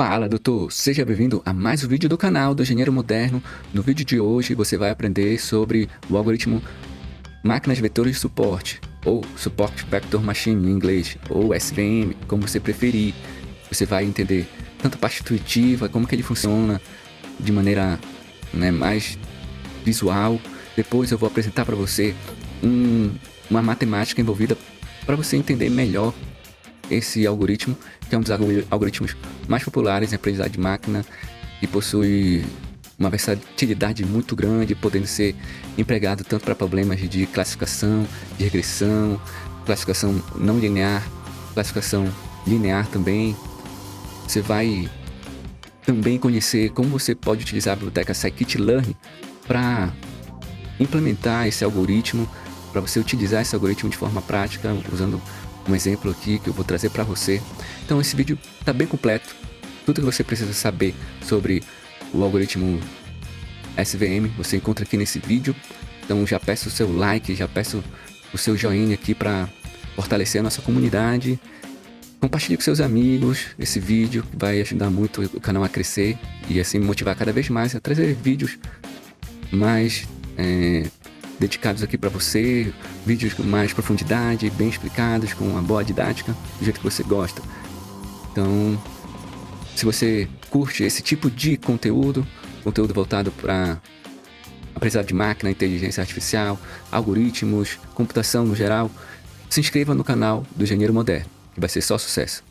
Fala, doutor! Seja bem-vindo a mais um vídeo do canal do Engenheiro Moderno. No vídeo de hoje você vai aprender sobre o algoritmo Máquinas Vetores de Suporte, ou Support Vector Machine em inglês, ou SVM, como você preferir. Você vai entender tanto a parte intuitiva, como que ele funciona de maneira mais visual. Depois eu vou apresentar para você uma matemática envolvida para você entender melhor esse algoritmo, que é um dos algoritmos mais populares em aprendizagem de máquina e possui uma versatilidade muito grande, podendo ser empregado tanto para problemas de classificação, de regressão, classificação não linear, classificação linear também. Você vai também conhecer como você pode utilizar a biblioteca scikit-learn para implementar esse algoritmo, para você utilizar esse algoritmo de forma prática, usando um exemplo aqui que eu vou trazer para você. Então esse vídeo está bem completo, tudo que você precisa saber sobre o algoritmo SVM você encontra aqui nesse vídeo. Então já peço o seu like, já peço o seu joinha aqui para fortalecer a nossa comunidade. Compartilhe com seus amigos esse vídeo, que vai ajudar muito o canal a crescer e assim me motivar cada vez mais a trazer vídeos mais dedicados aqui para você, vídeos com mais profundidade, bem explicados, com uma boa didática, do jeito que você gosta. Então, se você curte esse tipo de conteúdo voltado para aprendizado de máquina, inteligência artificial, algoritmos, computação no geral, se inscreva no canal do Engenheiro Moderno, que vai ser só sucesso.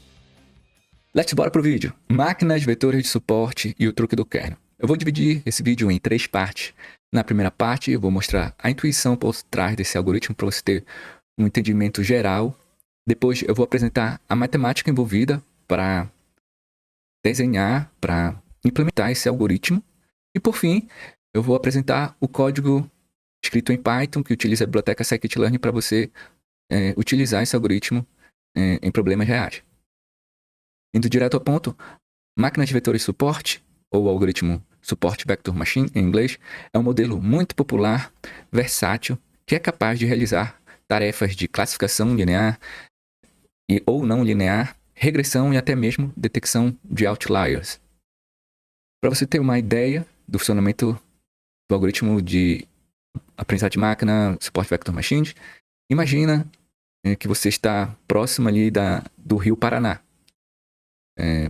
Let's bora pro vídeo. Máquinas, vetores de suporte e o truque do kernel. Eu vou dividir esse vídeo em 3 partes. Na primeira parte, eu vou mostrar a intuição por trás desse algoritmo para você ter um entendimento geral. Depois, eu vou apresentar a matemática envolvida para desenhar, para implementar esse algoritmo. E, por fim, eu vou apresentar o código escrito em Python, que utiliza a biblioteca scikit-learn para você utilizar esse algoritmo em problemas reais. Indo direto ao ponto, máquinas de vetores suporte, ou algoritmo Support Vector Machine em inglês, é um modelo muito popular, versátil, que é capaz de realizar tarefas de classificação linear ou não linear, regressão e até mesmo detecção de outliers. Para você ter uma ideia do funcionamento do algoritmo de aprendizagem de máquina, Support Vector Machines, imagina que você está próximo ali do rio Paraná.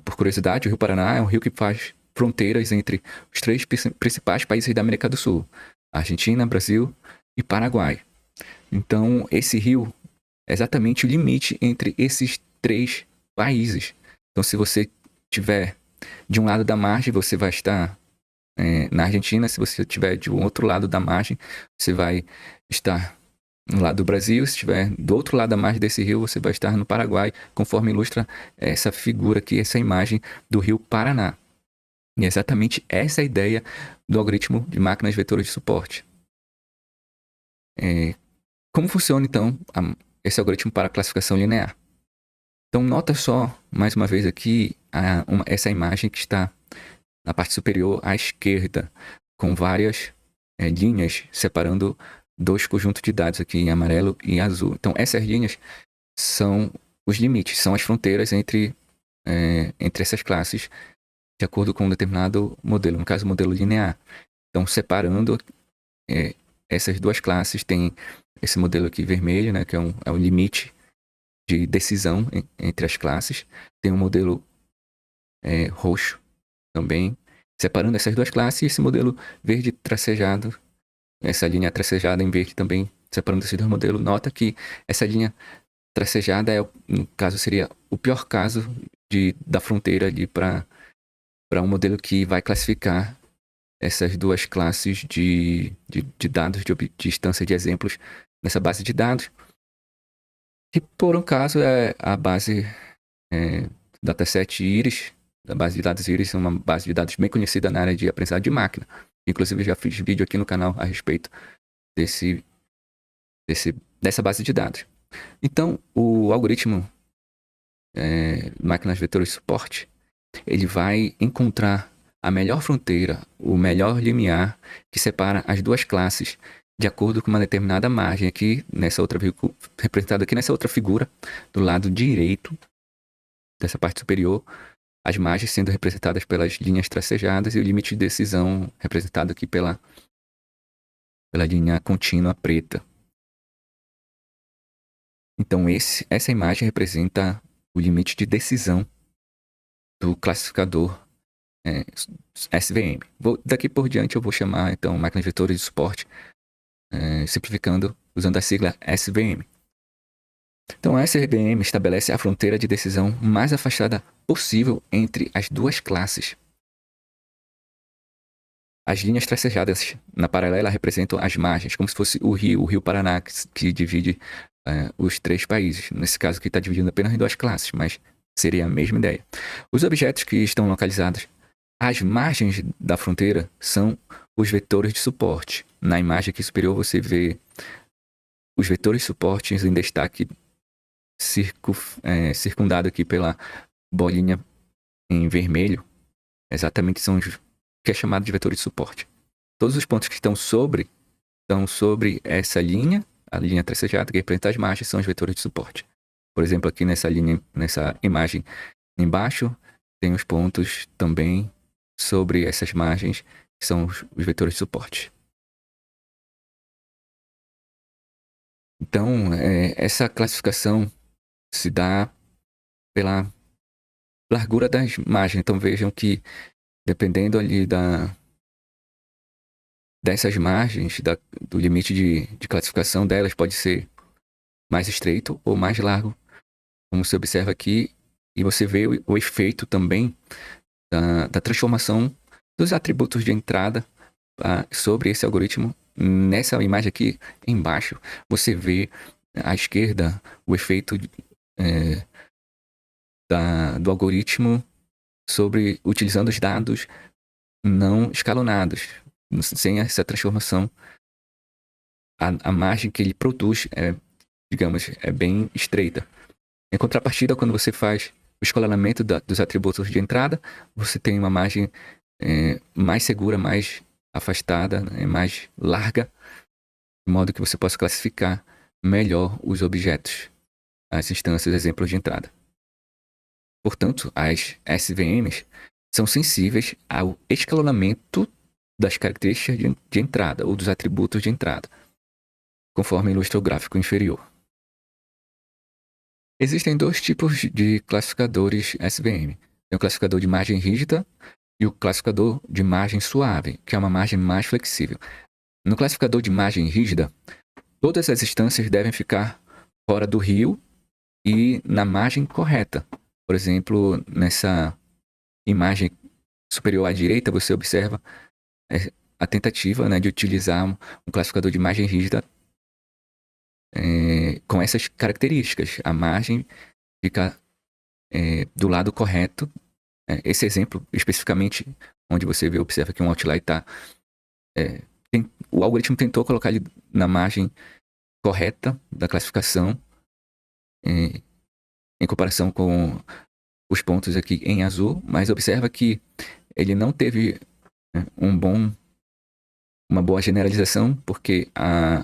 Por curiosidade, o rio Paraná é um rio que faz fronteiras entre os 3 principais países da América do Sul: Argentina, Brasil e Paraguai. Então, esse rio é exatamente o limite entre esses 3 países. Então, se você estiver de um lado da margem, você vai estar na Argentina. Se você estiver de um outro lado da margem, você vai estar no lado do Brasil. Se estiver do outro lado da margem desse rio, você vai estar no Paraguai, conforme ilustra essa figura aqui, essa imagem do rio Paraná. E é exatamente essa a ideia do algoritmo de máquinas vetores de suporte. Como funciona, então, esse algoritmo para classificação linear? Então, nota só, mais uma vez aqui, essa imagem que está na parte superior à esquerda, com várias linhas separando 2 conjuntos de dados aqui em amarelo e azul. Então, essas linhas são os limites, são as fronteiras entre essas classes, de acordo com um determinado modelo, no caso, o modelo linear. Então, separando essas 2 classes, tem esse modelo aqui vermelho, né, que é o limite de decisão entre as classes. Tem um modelo roxo também, separando essas 2 classes, e esse modelo verde tracejado, essa linha tracejada em verde também, separando esses 2 modelos. Nota que essa linha tracejada, no caso, seria o pior caso da fronteira ali para um modelo que vai classificar essas 2 classes de dados, de instância de exemplos nessa base de dados, que por um caso é a base dataset Iris. A base de dados Iris é uma base de dados bem conhecida na área de aprendizagem de máquina. Inclusive, já fiz vídeo aqui no canal a respeito dessa base de dados. Então, o algoritmo máquinas vetores de suporte, ele vai encontrar a melhor fronteira, o melhor limiar que separa as 2 classes de acordo com uma determinada margem. Aqui, representada aqui nessa outra figura, do lado direito dessa parte superior, as margens sendo representadas pelas linhas tracejadas e o limite de decisão representado aqui pela linha contínua preta. Então essa imagem representa o limite de decisão do classificador SVM. Daqui por diante eu vou chamar então máquinas vetores de suporte, simplificando usando a sigla SVM. Então a SVM estabelece a fronteira de decisão mais afastada possível entre as duas classes. As linhas tracejadas na paralela representam as margens, como se fosse o Rio Paraná, que divide os 3 países. Nesse caso aqui está dividindo apenas em 2 classes, mas seria a mesma ideia. Os objetos que estão localizados às margens da fronteira são os vetores de suporte. Na imagem aqui superior você vê os vetores de suporte em destaque circundado aqui pela bolinha em vermelho. Exatamente são os que é chamado de vetores de suporte. Todos os pontos que estão sobre essa linha, a linha tracejada que representa as margens, são os vetores de suporte. Por exemplo, aqui nessa imagem embaixo, tem os pontos também sobre essas margens, que são os vetores de suporte. Então, essa classificação se dá pela largura das margens. Então, vejam que dependendo ali dessas margens, do limite de classificação delas, pode ser mais estreito ou mais largo, como se observa aqui, e você vê o efeito também da transformação dos atributos de entrada sobre esse algoritmo. Nessa imagem aqui embaixo, você vê à esquerda o efeito do algoritmo utilizando os dados não escalonados. Sem essa transformação, a margem que ele produz é bem estreita. Em contrapartida, quando você faz o escalonamento dos atributos de entrada, você tem uma margem mais segura, mais afastada, mais larga, de modo que você possa classificar melhor os objetos, as instâncias, exemplos de entrada. Portanto, as SVMs são sensíveis ao escalonamento das características de entrada ou dos atributos de entrada, conforme ilustra o gráfico inferior. Existem 2 tipos de classificadores SVM. Tem o classificador de margem rígida e o classificador de margem suave, que é uma margem mais flexível. No classificador de margem rígida, todas as instâncias devem ficar fora do rio e na margem correta. Por exemplo, nessa imagem superior à direita, você observa a tentativa de utilizar um classificador de margem rígida com essas características. A margem fica do lado correto. Esse exemplo, especificamente, onde você observa que um outlier está... o algoritmo tentou colocar ele na margem correta da classificação, em comparação com os pontos aqui em azul, mas observa que ele não teve uma boa generalização, porque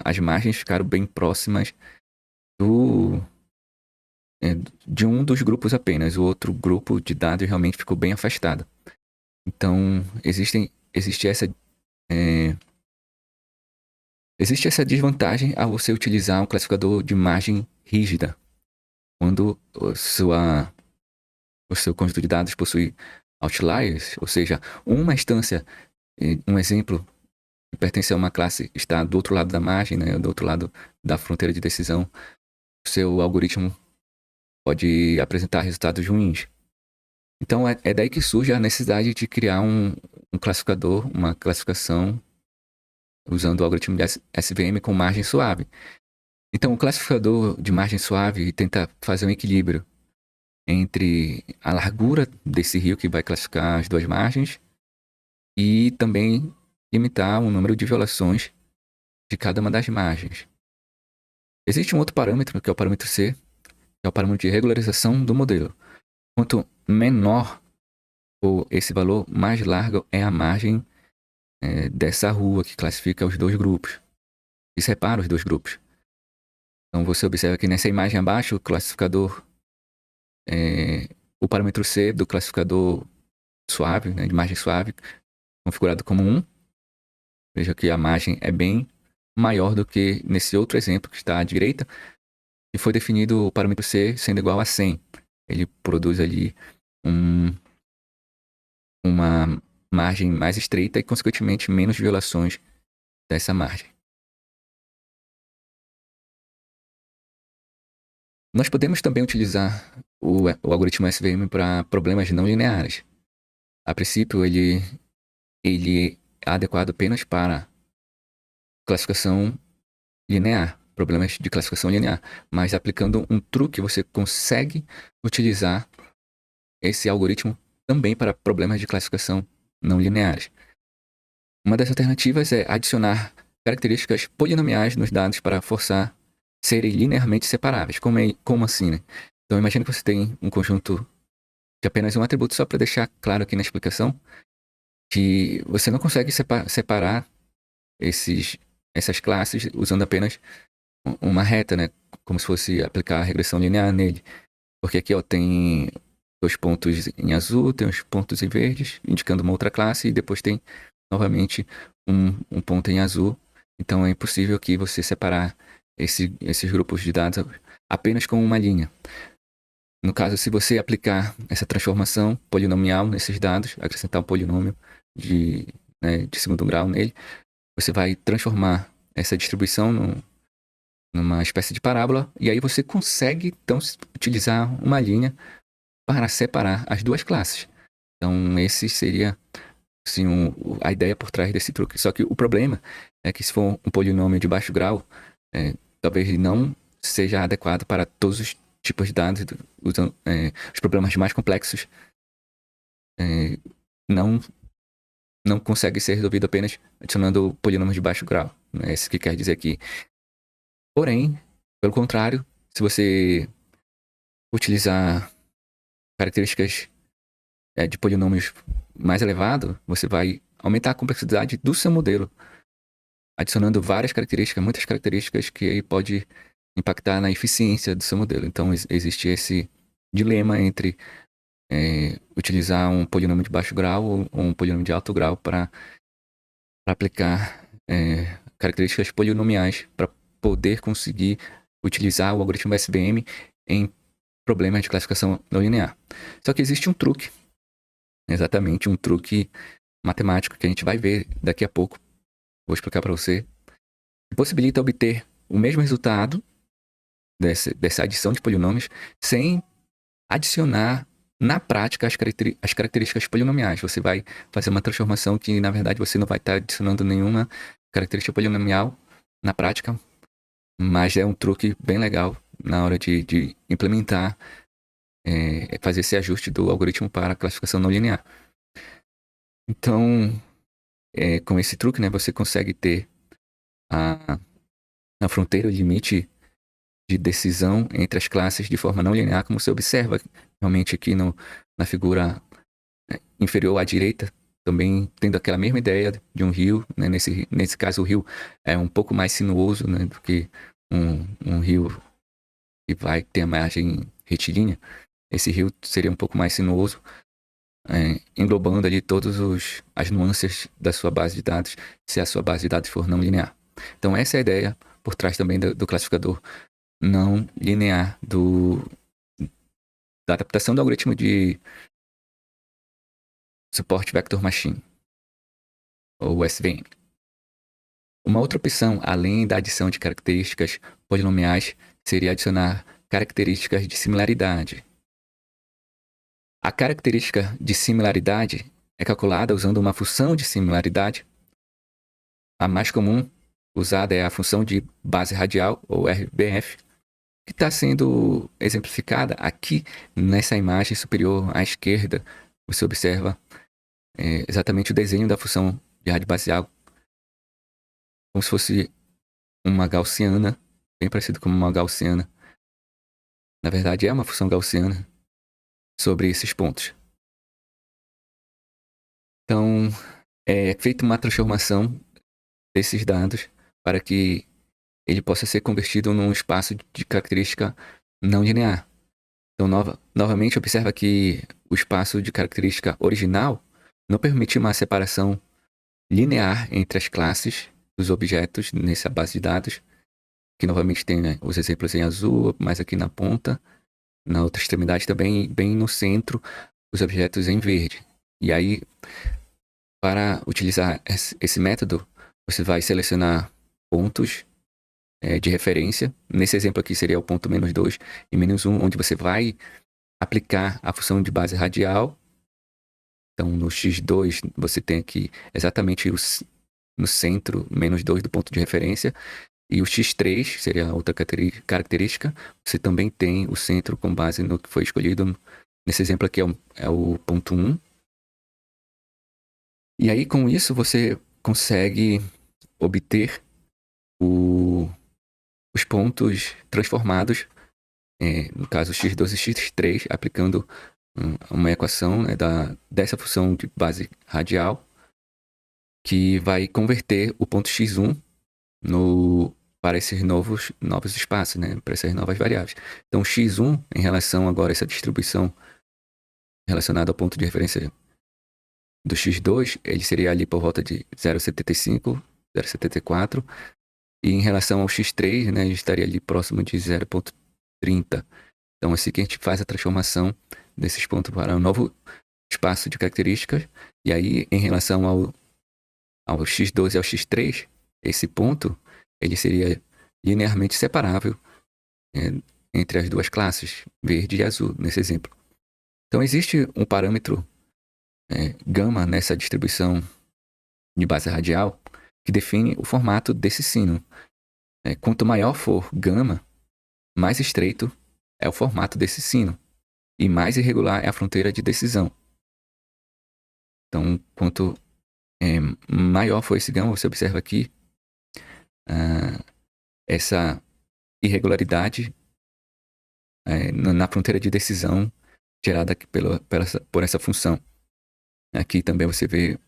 as margens ficaram bem próximas de um dos grupos apenas. O outro grupo de dados realmente ficou bem afastado. Então, existe essa desvantagem ao você utilizar um classificador de margem rígida, quando o seu conjunto de dados possui outliers, ou seja, uma instância, um exemplo que pertence a uma classe está do outro lado da margem, do outro lado da fronteira de decisão, o seu algoritmo pode apresentar resultados ruins. Então é daí que surge a necessidade de criar um classificador, uma classificação usando o algoritmo de SVM com margem suave. Então o classificador de margem suave tenta fazer um equilíbrio entre a largura desse rio que vai classificar as 2 margens e também limitar o número de violações de cada uma das margens. Existe um outro parâmetro, que é o parâmetro C, que é o parâmetro de regularização do modelo. Quanto menor for esse valor, mais larga é a margem dessa rua que classifica os 2 grupos, e separa os 2 grupos. Então você observa que nessa imagem abaixo, o classificador o parâmetro C do classificador suave, né, de margem suave, configurado como 1. Veja que a margem é bem maior do que nesse outro exemplo que está à direita, e foi definido o parâmetro C sendo igual a 100. Ele produz ali uma margem mais estreita e, consequentemente, menos violações dessa margem. Nós podemos também utilizar o algoritmo SVM para problemas não lineares. A princípio, ele é adequado apenas para classificação linear, problemas de classificação linear. Mas aplicando um truque, você consegue utilizar esse algoritmo também para problemas de classificação não lineares. Uma das alternativas é adicionar características polinomiais nos dados para forçar serem linearmente separáveis. Como assim, né? Então, imagine que você tem um conjunto de apenas um atributo, só para deixar claro aqui na explicação, que você não consegue separar essas classes usando apenas uma reta, né? Como se fosse aplicar a regressão linear nele. Porque aqui, ó, tem 2 pontos em azul, tem uns pontos em verdes, indicando uma outra classe, e depois tem novamente um ponto em azul. Então é impossível aqui você separar esses grupos de dados apenas com uma linha. No caso, se você aplicar essa transformação polinomial nesses dados, acrescentar um polinômio de segundo grau nele, você vai transformar essa distribuição numa espécie de parábola, e aí você consegue, então, utilizar uma linha para separar as duas classes. Então, esse seria assim, a ideia por trás desse truque. Só que o problema é que se for um polinômio de baixo grau, talvez ele não seja adequado para todos os tipos de dados. Os problemas mais complexos não conseguem ser resolvidos apenas adicionando polinômios de baixo grau. É isso que quer dizer aqui. Porém, pelo contrário, se você utilizar características de polinômios mais elevado, você vai aumentar a complexidade do seu modelo, adicionando várias características, muitas características que aí pode impactar na eficiência do seu modelo. Então, existe esse dilema entre utilizar um polinômio de baixo grau ou um polinômio de alto grau para aplicar características polinomiais para poder conseguir utilizar o algoritmo SVM em problemas de classificação não linear. Só que existe um truque, exatamente um truque matemático que a gente vai ver daqui a pouco. Vou explicar para você. Que possibilita obter o mesmo resultado dessa adição de polinômios sem adicionar na prática as características polinomiais. Você vai fazer uma transformação que, na verdade, você não vai estar adicionando nenhuma característica polinomial na prática, mas é um truque bem legal na hora de implementar, fazer esse ajuste do algoritmo para a classificação não linear. Então, com esse truque, né, você consegue ter a fronteira, o limite de decisão entre as classes de forma não linear, como você observa realmente aqui na figura inferior à direita, também tendo aquela mesma ideia de um rio, né? Nesse caso o rio é um pouco mais sinuoso, né, do que um rio que vai ter a margem retilínea. Esse rio seria um pouco mais sinuoso, englobando ali todas as nuances da sua base de dados, se a sua base de dados for não linear. Então essa é a ideia por trás também do classificador não linear da adaptação do algoritmo de Support Vector Machine, ou SVM. Uma outra opção, além da adição de características polinomiais, seria adicionar características de similaridade. A característica de similaridade é calculada usando uma função de similaridade. A mais comum usada é a função de base radial, ou RBF, que está sendo exemplificada aqui nessa imagem superior à esquerda. Você observa exatamente o desenho da função de rádio baseal, como se fosse uma gaussiana, bem parecido com uma gaussiana. Na verdade, é uma função gaussiana sobre esses pontos. Então, é feita uma transformação desses dados para que ele possa ser convertido num espaço de característica não linear. Então, novamente, observa que o espaço de característica original não permite uma separação linear entre as classes dos objetos nessa base de dados, que novamente tem, né, os exemplos em azul, mais aqui na ponta, na outra extremidade também, bem no centro, os objetos em verde. E aí, para utilizar esse método, você vai selecionar pontos de referência. Nesse exemplo aqui seria o ponto -2 e -1, onde você vai aplicar a função de base radial. Então, no x2, você tem aqui exatamente no centro, -2 do ponto de referência. E o x3, seria a outra característica, você também tem o centro com base no que foi escolhido. Nesse exemplo aqui é o ponto 1. E aí, com isso, você consegue obter os pontos transformados, no caso x2 e x3, aplicando uma equação, né, dessa função de base radial, que vai converter o ponto x1 para esses novos espaços, né, para essas novas variáveis. Então, x1, em relação agora a essa distribuição relacionada ao ponto de referência do x2, ele seria ali por volta de 0,75, 0,74, e em relação ao x3, né, ele estaria ali próximo de 0,30. Então, assim que a gente faz a transformação desses pontos para um novo espaço de características, e aí, em relação ao x2 e ao x3, esse ponto, ele seria linearmente separável entre as duas classes, verde e azul, nesse exemplo. Então, existe um parâmetro gama nessa distribuição de base radial que define o formato desse sino. Quanto maior for gama, mais estreito é o formato desse sino e mais irregular é a fronteira de decisão. Então, quanto maior for esse gama, você observa aqui essa irregularidade na fronteira de decisão gerada aqui por essa função. Aqui também você vê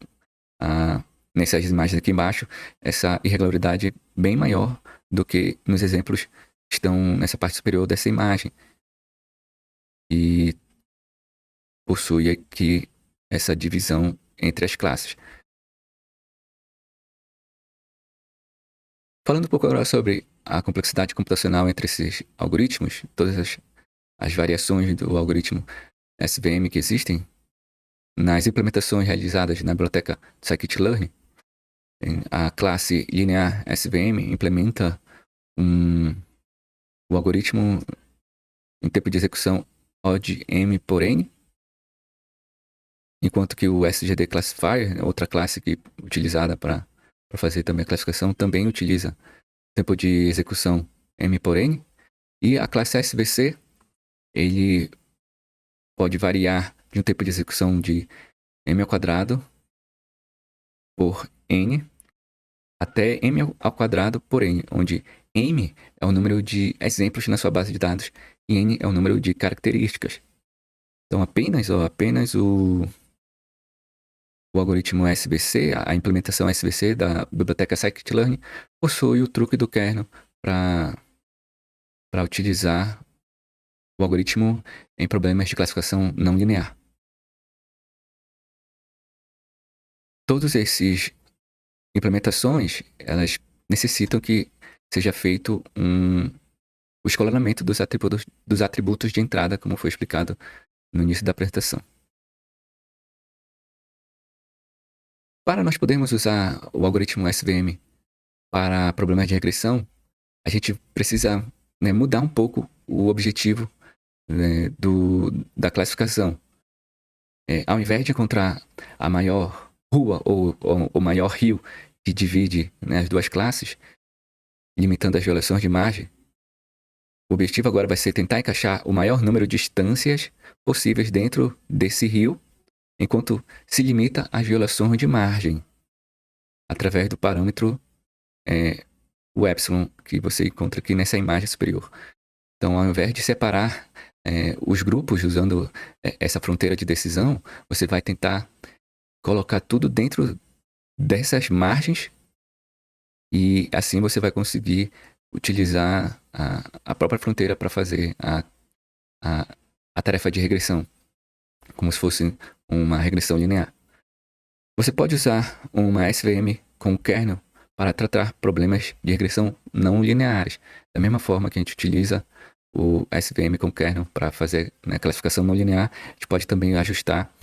nessas imagens aqui embaixo essa irregularidade bem maior do que nos exemplos que estão nessa parte superior dessa imagem. E possui aqui essa divisão entre as classes. Falando um pouco agora sobre a complexidade computacional entre esses algoritmos, todas as variações do algoritmo SVM que existem, nas implementações realizadas na biblioteca Scikit-Learn, a classe linear SVM implementa o algoritmo em tempo de execução ODM por N, enquanto que o SGD Classifier, outra classe utilizada para fazer também a classificação, também utiliza tempo de execução M por N. E a classe SVC, ele pode variar de um tempo de execução de M ao quadrado por N até M ao quadrado por N, onde M é o número de exemplos na sua base de dados e N é o número de características. Então, apenas o algoritmo SVC, a implementação SVC da biblioteca Scikit-Learn, possui o truque do kernel para utilizar o algoritmo em problemas de classificação não linear. Todas essas implementações, elas necessitam que seja feito o escalonamento dos atributos de entrada, como foi explicado no início da apresentação. Para nós podermos usar o algoritmo SVM para problemas de regressão, a gente precisa mudar um pouco o objetivo da classificação. Ao invés de encontrar a maior rua ou o maior rio que divide as duas classes, limitando as violações de margem, o objetivo agora vai ser tentar encaixar o maior número de instâncias possíveis dentro desse rio, enquanto se limita às violações de margem, através do parâmetro o epsilon, que você encontra aqui nessa imagem superior. Então, ao invés de separar os grupos usando essa fronteira de decisão, você vai tentar colocar tudo dentro dessas margens e assim você vai conseguir utilizar a própria fronteira para fazer a tarefa de regressão, como se fosse uma regressão linear. Você pode usar uma SVM com o kernel para tratar problemas de regressão não lineares. Da mesma forma que a gente utiliza o SVM com o kernel para fazer, né, classificação não linear, a gente pode também ajustar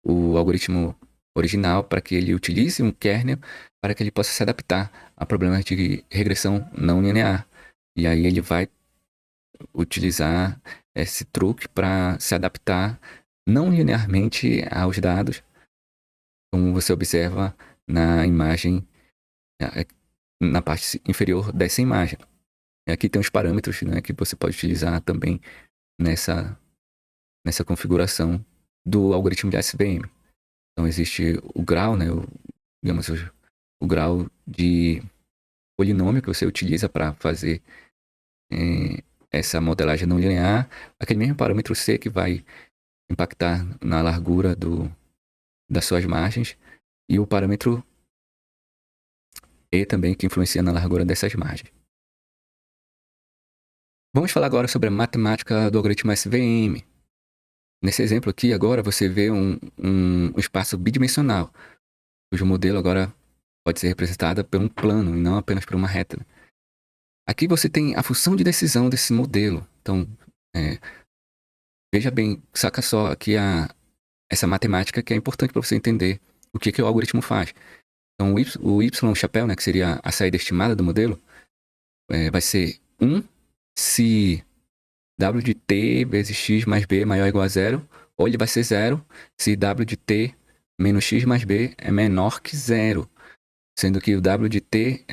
o algoritmo original para que ele utilize um kernel para que ele possa se adaptar a problemas de regressão não linear. E aí ele vai utilizar esse truque para se adaptar não linearmente aos dados, como você observa na imagem, na parte inferior dessa imagem. Aqui tem os parâmetros, né, que você pode utilizar também nessa configuração do algoritmo de SVM. Então existe o grau, né, digamos, o grau de polinômio que você utiliza para fazer essa modelagem não linear, aquele mesmo parâmetro C que vai impactar na largura das suas margens, e o parâmetro E também, que influencia na largura dessas margens. Vamos falar agora sobre a matemática do algoritmo SVM. Nesse exemplo aqui, agora, você vê um espaço bidimensional, cujo modelo agora pode ser representado por um plano e não apenas por uma reta. Aqui você tem a função de decisão desse modelo. Então, veja bem, saca só aqui essa matemática que é importante para você entender o que o algoritmo faz. Então, o Y chapéu, né, que seria a saída estimada do modelo, vai ser 1 se W de t vezes x mais b é maior ou igual a zero, ou ele vai ser zero se W de t menos x mais b é menor que zero, sendo que o W de t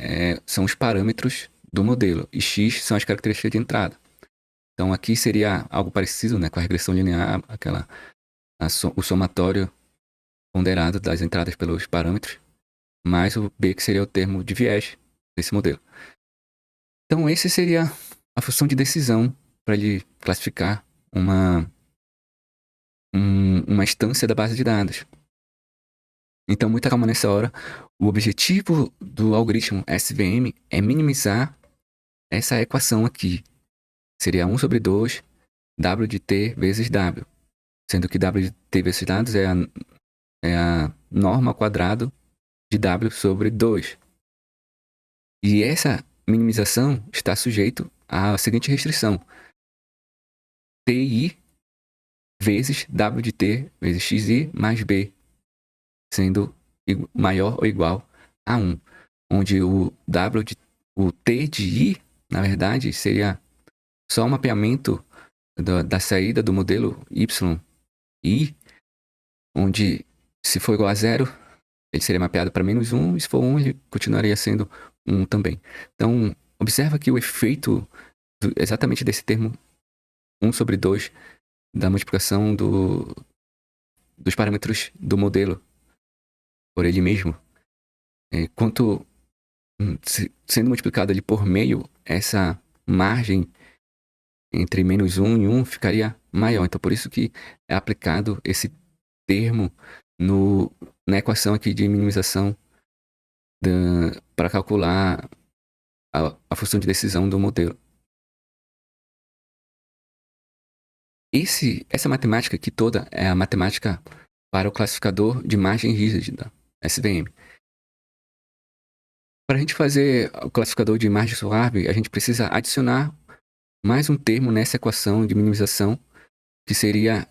são os parâmetros do modelo e x são as características de entrada. Então aqui seria algo parecido, né, com a regressão linear, o somatório ponderado das entradas pelos parâmetros, mais o b, que seria o termo de viés desse modelo. Então esse seria a função de decisão para ele classificar uma instância da base de dados. Então, muita calma nessa hora. O objetivo do algoritmo SVM é minimizar essa equação aqui. Seria 1 sobre 2 W de t vezes W. Sendo que W de t vezes dados é a norma ao quadrado de W sobre 2. E essa minimização está sujeito à seguinte restrição. TI vezes W de t vezes xi mais b, sendo maior ou igual a 1. Onde o t de i, na verdade, seria só um mapeamento da saída do modelo y, onde se for igual a 0, ele seria mapeado para menos 1, e se for 1, ele continuaria sendo 1 também. Então, observa que o efeito exatamente desse termo 1 sobre 2 da multiplicação dos parâmetros do modelo por ele mesmo, quanto sendo multiplicado ali por meio, essa margem entre menos 1 e 1 ficaria maior. Então, por isso que é aplicado esse termo na equação aqui de minimização para calcular a função de decisão do modelo. Essa matemática aqui toda é a matemática para o classificador de margem rígida, SVM. Para a gente fazer o classificador de margem suave, a gente precisa adicionar mais um termo nessa equação de minimização, que seria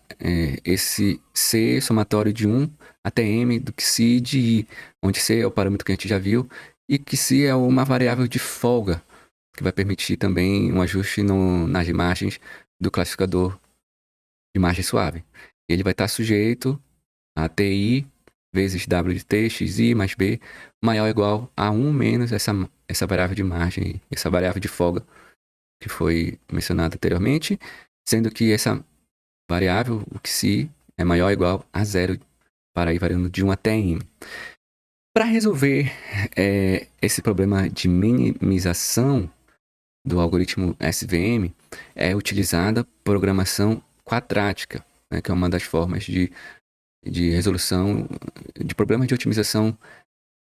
esse C somatório de 1 até M do que C de I, onde C é o parâmetro que a gente já viu, e que C é uma variável de folga, que vai permitir também um ajuste nas margens do classificador de margem suave. Ele vai estar sujeito a TI vezes W de T, XI mais B, maior ou igual a 1 menos essa variável de margem, essa variável de folga que foi mencionada anteriormente, sendo que essa variável, o que se é maior ou igual a 0, para ir variando de 1 até n. Para resolver esse problema de minimização do algoritmo SVM, é utilizada programação quadrática, né, que é uma das formas de resolução de problemas de otimização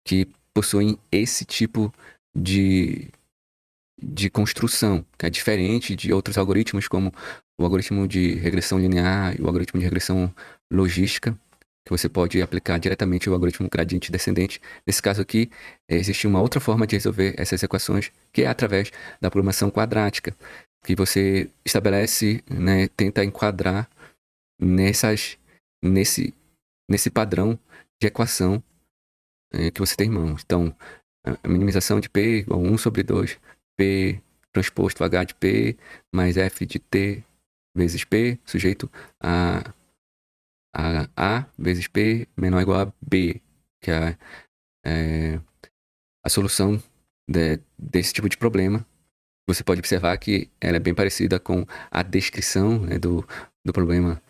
que possuem esse tipo de construção, que é diferente de outros algoritmos como o algoritmo de regressão linear e o algoritmo de regressão logística, que você pode aplicar diretamente o algoritmo gradiente descendente. Nesse caso aqui, existe uma outra forma de resolver essas equações, que é através da aproximação quadrática, que você estabelece, né, tenta enquadrar nesse padrão de equação que você tem em mãos. Então, a minimização de P igual a 1 sobre 2 P transposto H de P mais F de T vezes P, sujeito a A vezes P menor ou igual a B, que é a solução desse tipo de problema. Você pode observar que ela é bem parecida com a descrição, né, do problema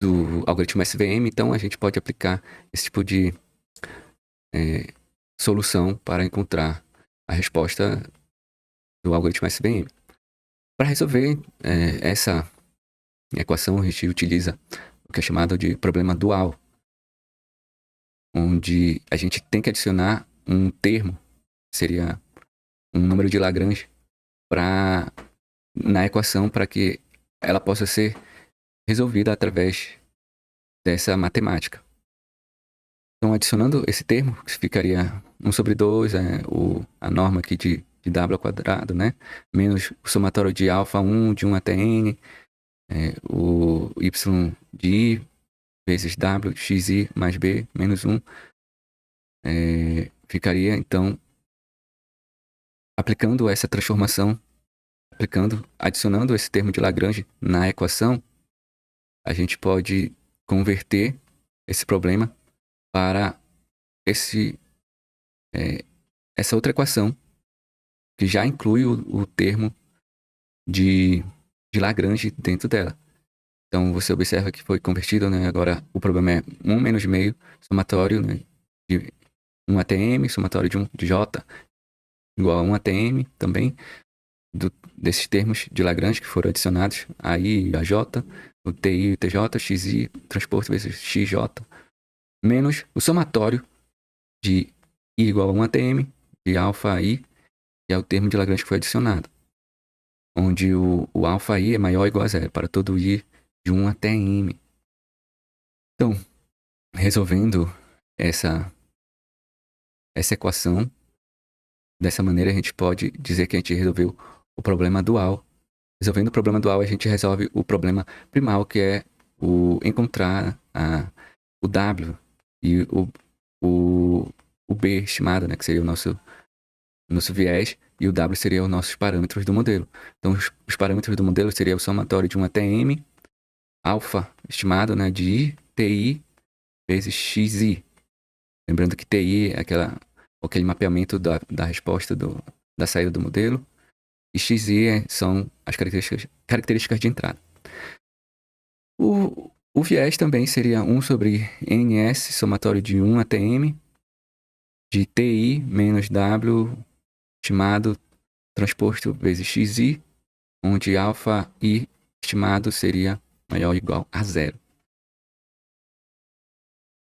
do algoritmo SVM. Então, a gente pode aplicar esse tipo de solução para encontrar a resposta do algoritmo SVM. Para resolver essa equação, a gente utiliza o que é chamado de problema dual, onde a gente tem que adicionar um termo, seria um número de Lagrange, na equação para que ela possa ser resolvida através dessa matemática. Então, adicionando esse termo, que ficaria 1 sobre 2, a norma aqui de W ao quadrado, né? Menos o somatório de alfa 1 de 1 até n, o y de i vezes w, xi mais b, menos 1. Ficaria, então, aplicando essa transformação, adicionando esse termo de Lagrange na equação, a gente pode converter esse problema para essa outra equação, que já inclui o termo de Lagrange dentro dela. Então, você observa que foi convertido, né? Agora, o problema é 1 menos meio, somatório, né, de 1 até m, somatório de j, igual a 1 até m também, desses termos de Lagrange que foram adicionados, a i e a j, o ti e o tj, xi, transposto vezes xj, menos o somatório de i igual a 1 até m, de alfa i, que é o termo de Lagrange que foi adicionado, onde o alfa i é maior ou igual a zero para todo i de 1 até m. Então, resolvendo essa equação, dessa maneira a gente pode dizer que a gente resolveu o problema dual. Resolvendo o problema dual, a gente resolve o problema primal, que é encontrar o W e o B estimado, né, que seria o nosso viés, e o W seria os nossos parâmetros do modelo. Então, os parâmetros do modelo seria o somatório de 1 até m, alfa estimado, né, de i, ti vezes xi. Lembrando que ti é aquele mapeamento da resposta da saída do modelo, e xi são as características de entrada. O viés também seria 1 sobre ns, somatório de 1 até m, de ti menos w estimado transposto vezes xi, onde alfa i estimado seria maior ou igual a zero.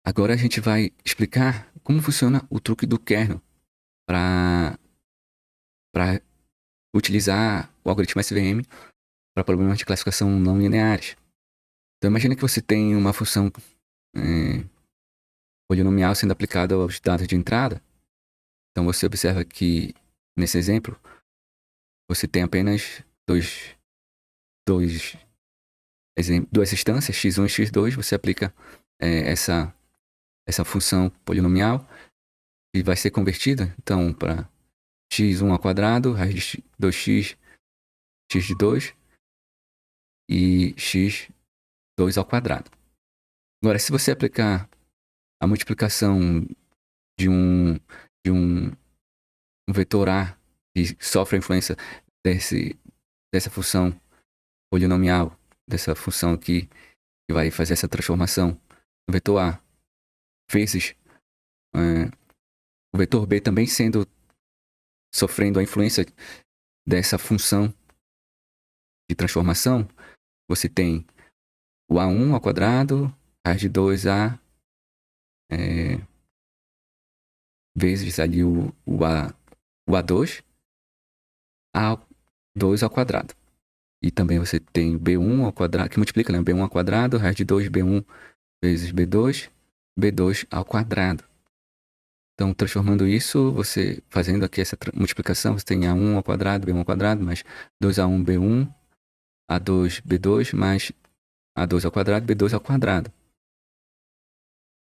Agora a gente vai explicar como funciona o truque do kernel para utilizar o algoritmo SVM para problemas de classificação não lineares. Então imagine que você tem uma função polinomial sendo aplicada aos dados de entrada. Então você observa que nesse exemplo você tem apenas duas instâncias, x1 e x2. Você aplica essa função polinomial e vai ser convertida então para x1 ao quadrado, raiz de 2x, x de 2 e x2 ao quadrado. Agora, se você aplicar a multiplicação de um vetor A que sofre a influência dessa função polinomial, dessa função aqui que vai fazer essa transformação no vetor A, vezes o vetor B também sofrendo a influência dessa função de transformação, você tem o A1 ao quadrado, raiz de 2A, vezes ali o A2, A2 ao quadrado. E também você tem B1 ao quadrado, que multiplica, né? B1 ao quadrado, raiz de 2, B1 vezes B2, B2 ao quadrado. Então, transformando isso, você fazendo aqui essa multiplicação, você tem A1 ao quadrado, B1 ao quadrado, mais 2A1, B1, A2, B2, mais A2 ao quadrado, B2 ao quadrado.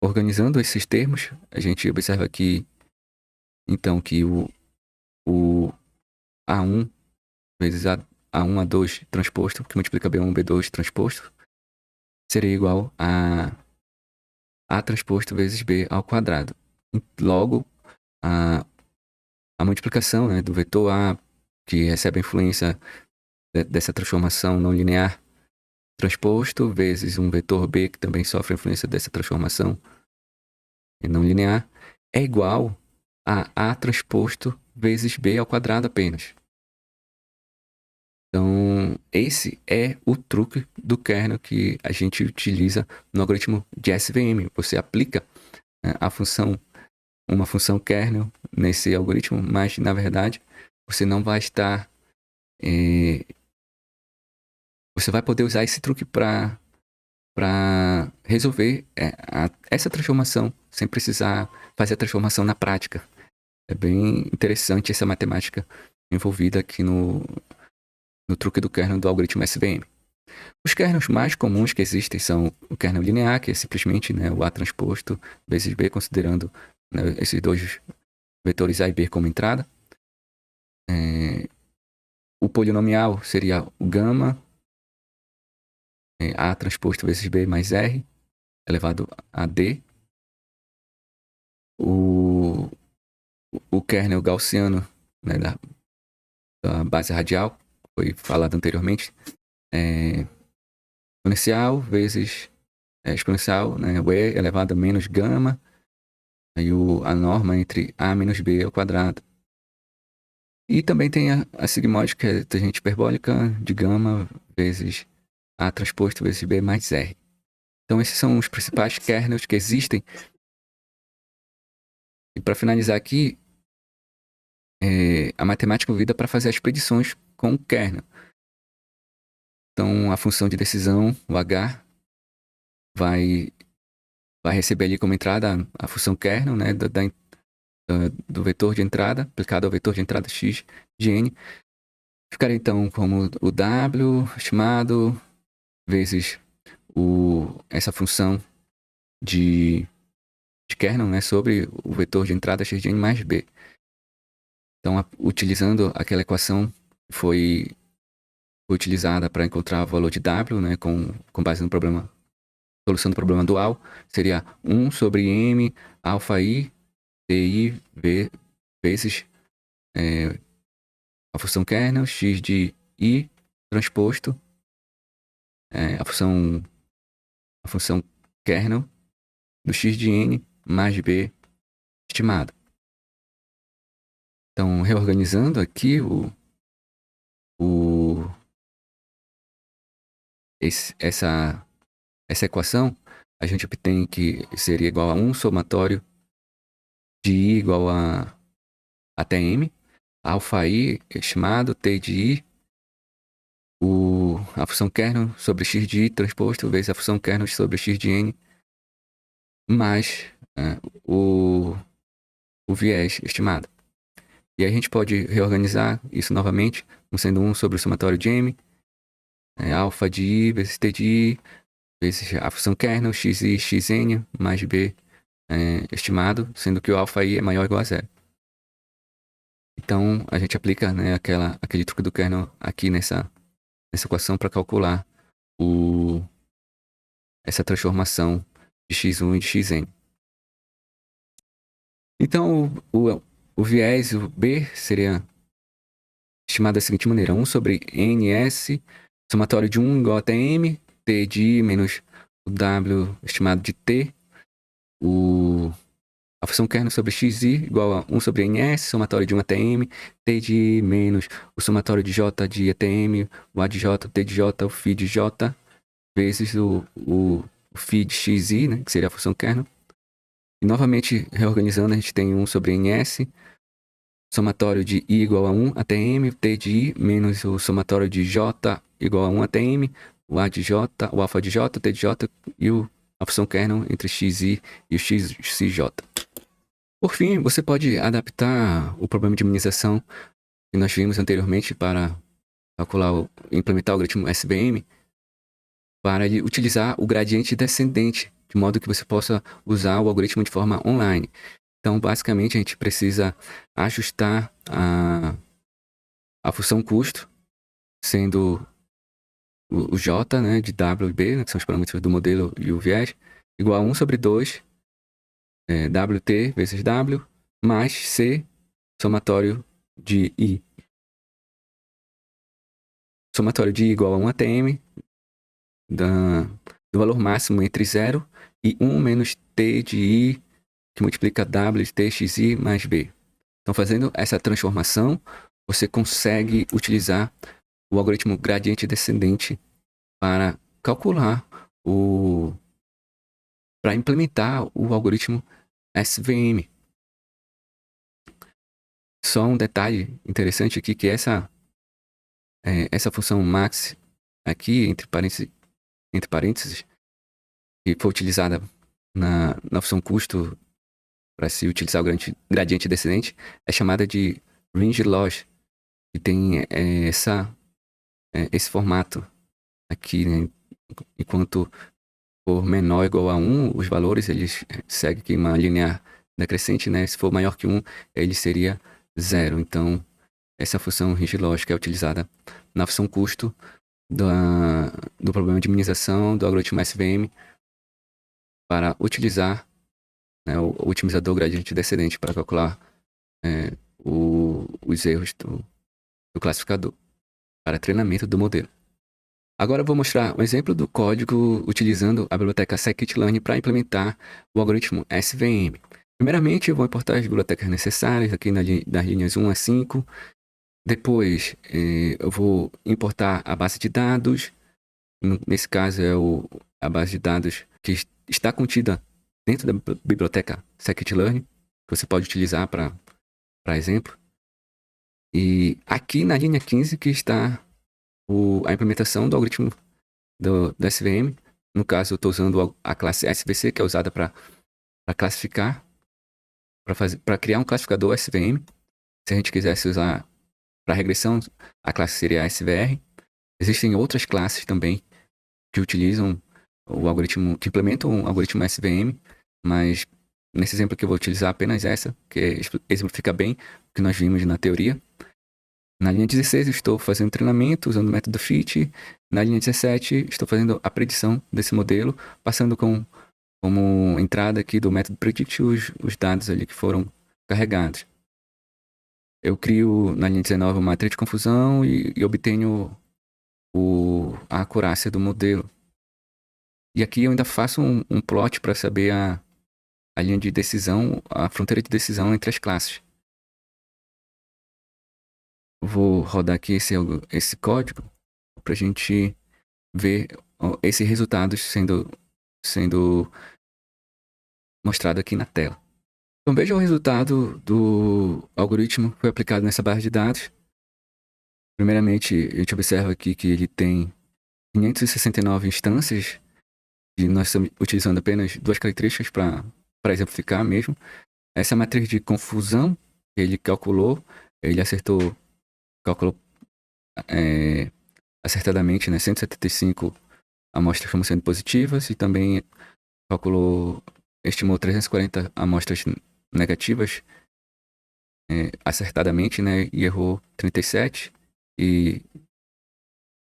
Organizando esses termos, a gente observa aqui, então, que o A1 vezes A1, A2 transposto, que multiplica B1, B2 transposto, seria igual a A transposto vezes B ao quadrado. Logo, a multiplicação, né, do vetor A, que recebe a influência dessa transformação não linear transposto, vezes um vetor B, que também sofre a influência dessa transformação não linear, é igual a A transposto vezes B ao quadrado apenas. Então, esse é o truque do kernel que a gente utiliza no algoritmo de SVM. Você aplica uma função kernel nesse algoritmo, mas, na verdade, você não vai estar... você vai poder usar esse truque para resolver essa transformação sem precisar fazer a transformação na prática. É bem interessante essa matemática envolvida aqui no truque do kernel do algoritmo SVM. Os kernels mais comuns que existem são o kernel linear, que é simplesmente, né, o A transposto vezes B, considerando, né, esses dois vetores A e B como entrada. O polinomial seria o gama, A transposto vezes B mais R, elevado a D. O kernel gaussiano, né, da base radial, foi falado anteriormente, exponencial vezes exponencial, né, o E elevado a menos gama, aí a norma entre A menos B ao quadrado. E também tem a sigmóide, que é a tangente hiperbólica de gama vezes A transposto vezes B mais R. Então esses são os principais kernels que existem. E para finalizar aqui, a matemática envolvida para fazer as predições com o kernel. Então a função de decisão, o H, vai receber ali como entrada a função kernel, né, do vetor de entrada, aplicado ao vetor de entrada x de n. Ficaria então como o W estimado vezes essa função de kernel, né, sobre o vetor de entrada x de n mais b. Então, utilizando aquela equação que foi utilizada para encontrar o valor de W, né, com base no problema, solução do problema dual, seria 1 sobre m alfa i ti vezes a função kernel x de i transposto, a função kernel do x de n mais b estimado. Então, reorganizando aqui essa equação, a gente obtém que seria igual a 1 somatório de i igual a até m, alfa i estimado, t de i, a função kernel sobre x de i transposto vezes a função kernel sobre x de n, mais o viés estimado. E aí a gente pode reorganizar isso novamente, sendo 1 sobre o somatório de m, alfa de i vezes t de i, vezes a função kernel xi xn mais b estimado, sendo que o alfa i é maior ou igual a zero. Então a gente aplica, né, aquele truque do kernel aqui nessa equação para calcular essa transformação de x1 e de xn. Então o viés, o b, seria estimado da seguinte maneira: 1 sobre ns, somatório de 1 igual até m, t de i menos o w estimado de t, a função kernel sobre xi igual a 1 sobre ns, somatório de 1 até m, t de i menos o somatório de j de i até m, o a de j, o t de j, o φ de j, vezes o φ de xi, né, que seria a função kernel. E novamente, reorganizando, a gente tem 1 sobre ns, somatório de I igual a 1 até M, T de I, menos o somatório de J igual a 1 até M, o A de J, o alfa de J, T de J e a função kernel entre xi e o xcj. Por fim, você pode adaptar o problema de minimização que nós vimos anteriormente para calcular implementar o algoritmo SVM para utilizar o gradiente descendente, de modo que você possa usar o algoritmo de forma online. Então, basicamente, a gente precisa ajustar a função custo, sendo o J, né, de W e B, né, que são os parâmetros do modelo e o viés, igual a 1 sobre 2, WT vezes W, mais C, somatório de I. Somatório de I igual a 1 até M, do valor máximo entre 0 e 1 menos T de I, que multiplica W de T, xi mais B. Então, fazendo essa transformação, você consegue utilizar o algoritmo gradiente descendente para calcular para implementar o algoritmo SVM. Só um detalhe interessante aqui, que essa função max aqui, entre parênteses, que foi utilizada na função custo para se utilizar o gradiente descendente, é chamada de range loss, que tem esse formato aqui, né? Enquanto for menor ou igual a 1, os valores eles seguem aqui uma linear decrescente, né? Se for maior que 1, ele seria 0. Então, essa função range loss é utilizada na função custo do problema de minimização do algoritmo SVM para utilizar, né, o otimizador gradiente descendente para calcular os erros do classificador para treinamento do modelo. Agora eu vou mostrar um exemplo do código utilizando a biblioteca scikit-learn para implementar o algoritmo SVM. Primeiramente, eu vou importar as bibliotecas necessárias aqui das linhas 1 a 5. Depois, eu vou importar a base de dados. Nesse caso, é a base de dados que está contida dentro da biblioteca scikit-learn, que você pode utilizar para exemplo. E aqui na linha 15 que está a implementação do algoritmo do SVM. No caso, eu estou usando a classe SVC, que é usada para classificar, para criar um classificador SVM. Se a gente quisesse usar para regressão, a classe seria SVR. Existem outras classes também que utilizam o algoritmo, que implementam o algoritmo SVM, mas nesse exemplo aqui eu vou utilizar apenas essa, que exemplifica bem o que nós vimos na teoria. Na linha 16 eu estou fazendo treinamento usando o método fit. Na linha 17 estou fazendo a predição desse modelo, passando como entrada aqui do método predict os dados ali que foram carregados. Eu crio na linha 19 uma matriz de confusão e obtenho a acurácia do modelo. E aqui eu ainda faço um plot para saber a linha de decisão, a fronteira de decisão entre as classes. Vou rodar aqui esse código para a gente ver esses resultados sendo mostrado aqui na tela. Então veja o resultado do algoritmo que foi aplicado nessa base de dados. Primeiramente, a gente observa aqui que ele tem 569 instâncias e nós estamos utilizando apenas duas características para exemplificar mesmo. Essa matriz de confusão que ele calculou, ele calculou acertadamente, né, 175 amostras como sendo positivas e também estimou 340 amostras negativas acertadamente, né, e errou 37 e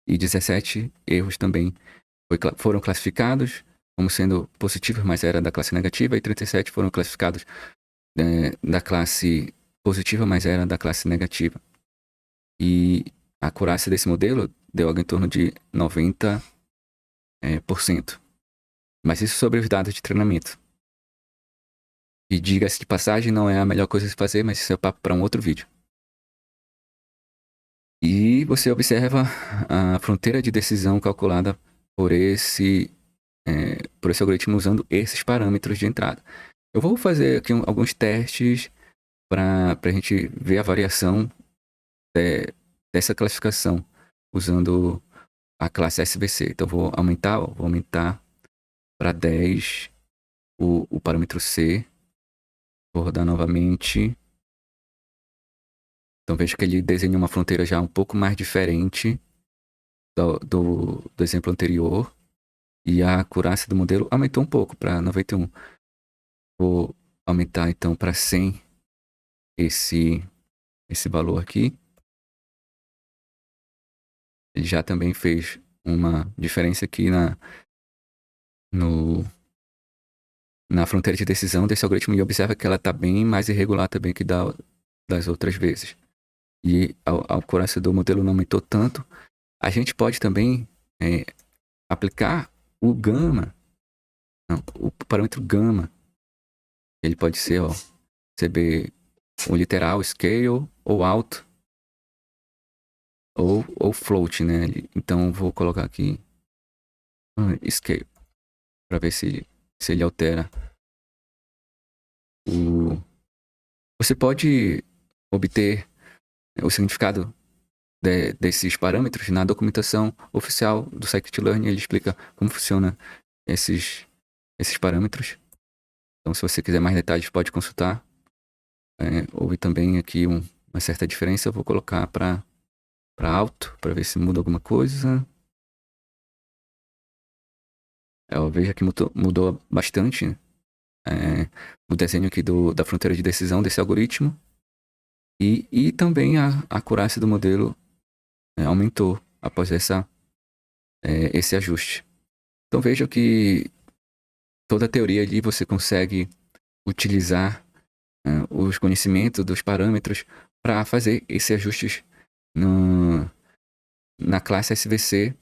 17 erros também foram classificados como sendo positivos, mas era da classe negativa, e 37 foram classificados da classe positiva, mas era da classe negativa. E a acurácia desse modelo deu algo em torno de 90%. Mas isso sobre os dados de treinamento. E diga-se de passagem, não é a melhor coisa a se fazer, mas isso é papo para um outro vídeo. E você observa a fronteira de decisão calculada por esse algoritmo usando esses parâmetros de entrada. Eu vou fazer aqui alguns testes para a gente ver a variação dessa classificação usando a classe SVC. Então vou aumentar para 10 o parâmetro C. Vou rodar novamente. Então veja que ele desenha uma fronteira já um pouco mais diferente do exemplo anterior. E a acurácia do modelo aumentou um pouco para 91. Vou aumentar então para 100 esse valor aqui. Ele já também fez uma diferença aqui na fronteira de decisão desse algoritmo, e observa que ela está bem mais irregular também que das outras vezes. E a acurácia do modelo não aumentou tanto. A gente pode também aplicar o gama, o parâmetro gama. Ele pode ser, CB, o literal, scale, ou alto, ou float, né? Então vou colocar aqui scale, para ver se ele altera Você pode obter o significado desses parâmetros na documentação oficial do Scikit-Learn. Ele explica como funciona esses parâmetros. Então, se você quiser mais detalhes, pode consultar. Houve também aqui uma certa diferença. Eu vou colocar para alto, para ver se muda alguma coisa. Veja que mudou bastante o desenho aqui da fronteira de decisão desse algoritmo. E também a acurácia do modelo aumentou após esse ajuste. Então veja que toda a teoria ali você consegue utilizar os conhecimentos dos parâmetros para fazer esses ajustes na classe SVC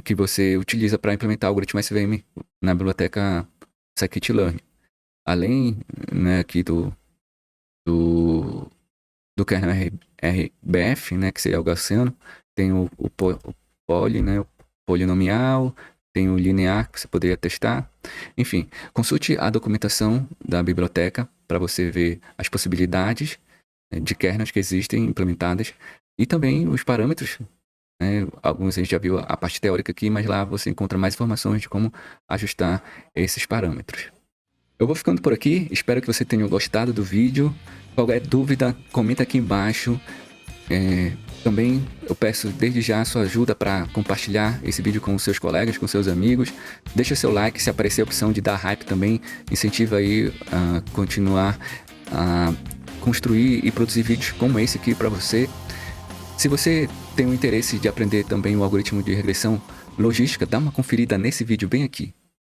que você utiliza para implementar o algoritmo SVM na biblioteca Scikit-Learn. Além, né, aqui do kernel RBF, né, que seria o gaussiano, tem o poly, né, o polinomial, tem o linear que você poderia testar. Enfim, consulte a documentação da biblioteca para você ver as possibilidades de kernels que existem implementadas e também os parâmetros. Alguns a gente já viu a parte teórica aqui, mas lá você encontra mais informações de como ajustar esses parâmetros. Eu vou ficando por aqui, espero que você tenha gostado do vídeo. Qualquer dúvida, comenta aqui embaixo. Também eu peço desde já a sua ajuda para compartilhar esse vídeo com seus colegas, com seus amigos. Deixa seu like, se aparecer a opção de dar hype também, incentiva aí a continuar a construir e produzir vídeos como esse aqui para você. Se você tem o interesse de aprender também o algoritmo de regressão logística, dá uma conferida nesse vídeo bem aqui.